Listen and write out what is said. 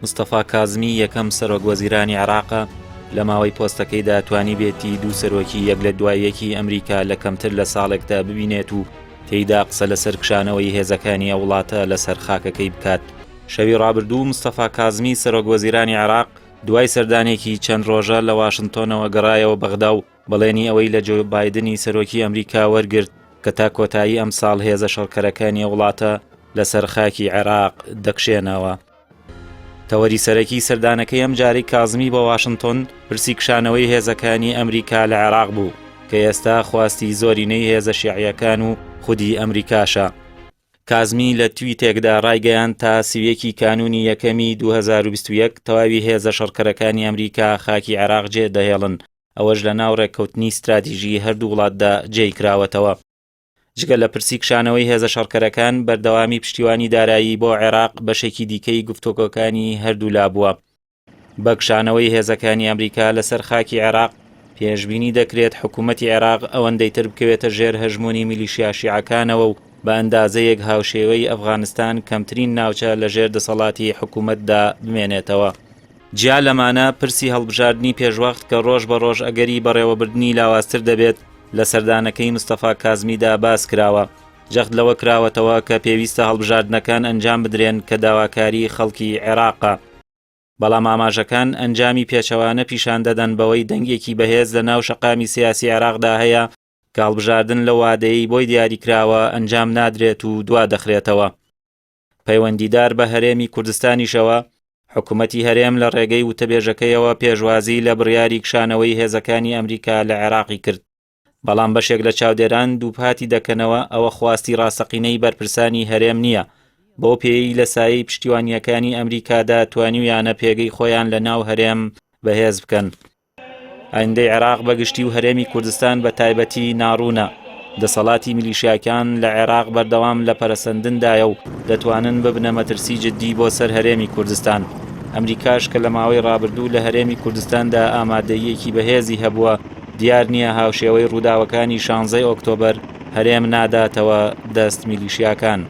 مستەفا کازمی یەکەم سەرۆکوەزیرانی عێراقە لە ماوەی پۆستەکەیدا توانی بێتی دوو سەرۆکی یەک لە دوای یەکی ئەمریکا لە کەمتر لە ساڵێکدا ببینێت و تێیدا قسە لەسەر کشانەوەی هێزەکانی ئەو وڵاتە لەسەر خاکەکەی بکات. شەوی ڕابردوو مستەفا کازمی سەرۆکوەزیرانی عێراق دوای سەردانێکی چەند ڕۆژە لە واشنتۆنەوە گەڕایەوە بەغدا و بەڵێنی ئەوەی لە جۆ بایدنی سەرۆکی ئەمریکا وەرگرت کە تا کۆتایی ئەم ساڵ هێزە شەڕکەرەکانی وڵاتە لەسەر خاکی عێراق دەکشێنەوە. تەوەری سەرەکی سەردانەکەی ئەم جارەی کازمی بە واشنتۆن پرسی کشانەوەی هێزەکانی ئەمریکا لە عێراق بوو کە ئێستا خواستی زۆرینەی هێزە شیعیەکان و خودی ئەمریکاشە. کازمی لە تویتێکدا ڕایگەیان تا سیویەکی کانونی یەکەمی 2021 تەواوی هێزە شەڕکەرەکانی ئەمریکا خاکی عێراق جێ دەهێڵن، ئەوەش لە ناو ڕێککەوتنی استراتیژی هەردوو وڵاتدا جێی کراوەتەوە. جگە لە پرسی کشانەوەی هێزە شەڕکەرەکان بەردەوامی پشتیوانی دارایی بۆ عێراق بەشێکی دیکەی گفتوگۆکانی هەردوو لابووە. بە کشانەوەی هێزەکانی ئەمریکا لەسەر خاکی عێراق پێشبینی دەکرێت حکوومەتی عێراق ئەوەندەی تر بکەوێتە ژێر هەژمۆنی میلیشیا شیعەکانەوە و بە ئەندازەیەک هاوشێوەی ئەفغانستان کەمترین ناوچە لە ژێر دەسەڵاتی حکوومەتدا بمێنێتەوە. جیا لەمانە پرسی هەڵبژاردننی پێشوەخت کە ڕۆژ بە ڕۆژ ئەگەری بەڕێوەبردننی لاوازتر دەبێت لە سەردانەکەی مستەفا کازمیدا باس کراوە. جەخت لەوە کراوەتەوە کە پێویستە هەڵبژاردنەکان ئەنجام بدرێن کە داواکاری خەڵکی عێراقە. بەڵام ئاماژەکان ئەنجامی پێچەوانە پیشان دەدەن بەوەی دەنگێکی بەهێز لە ناو شەقامی سیاسی عێراقدا هەیە کە هەڵبژاردن لە وادەیەی بۆی دیاریکراوە ئەنجام نادرێت و دوا دەخرێتەوە. پەیوەندیدار بە هەرێمی کوردستانیشەوە حکوومەتی هەرێم لە ڕێگەی وتەبێژەکەیەوە پێشوازی لە بڕیاری کشانەوەی هێزەکانی ئەمریکا لە عێراقی کرد. بەڵام بەشێک لە چاودێران دووپاتی دەکەنەوە ئەوە خواستی ڕاستەقینەی بەرپرسانی هەرێم نییە، بۆ پێی لە سایەی پشتیوانیەکانی ئەمریکادا توانیویانە پێگەی خۆیان لە ناو هەرێم بەهێز بکەن. ئایندەی عێراق بەگشتی و هەرێمی کوردستان بە تایبەتی ناڕوونە. دەسەڵاتی میلیشیاکان لە عێراق بەردەوام لە پەرەسەندندایە و دەتوانن ببنە مەترسی جددی بۆ سەر هەرێمی کوردستان. ئەمریکاش کە لە ماوەی ڕابردوو لە هەرێمی کوردستاندا ئامادەیەکی بەهێزی هەبووە، دیار نییە هاوشێوەی ڕووداوەکانی 16 ئۆکتۆبەر هەرێم ناداتەوە دەست میلیشیاکان.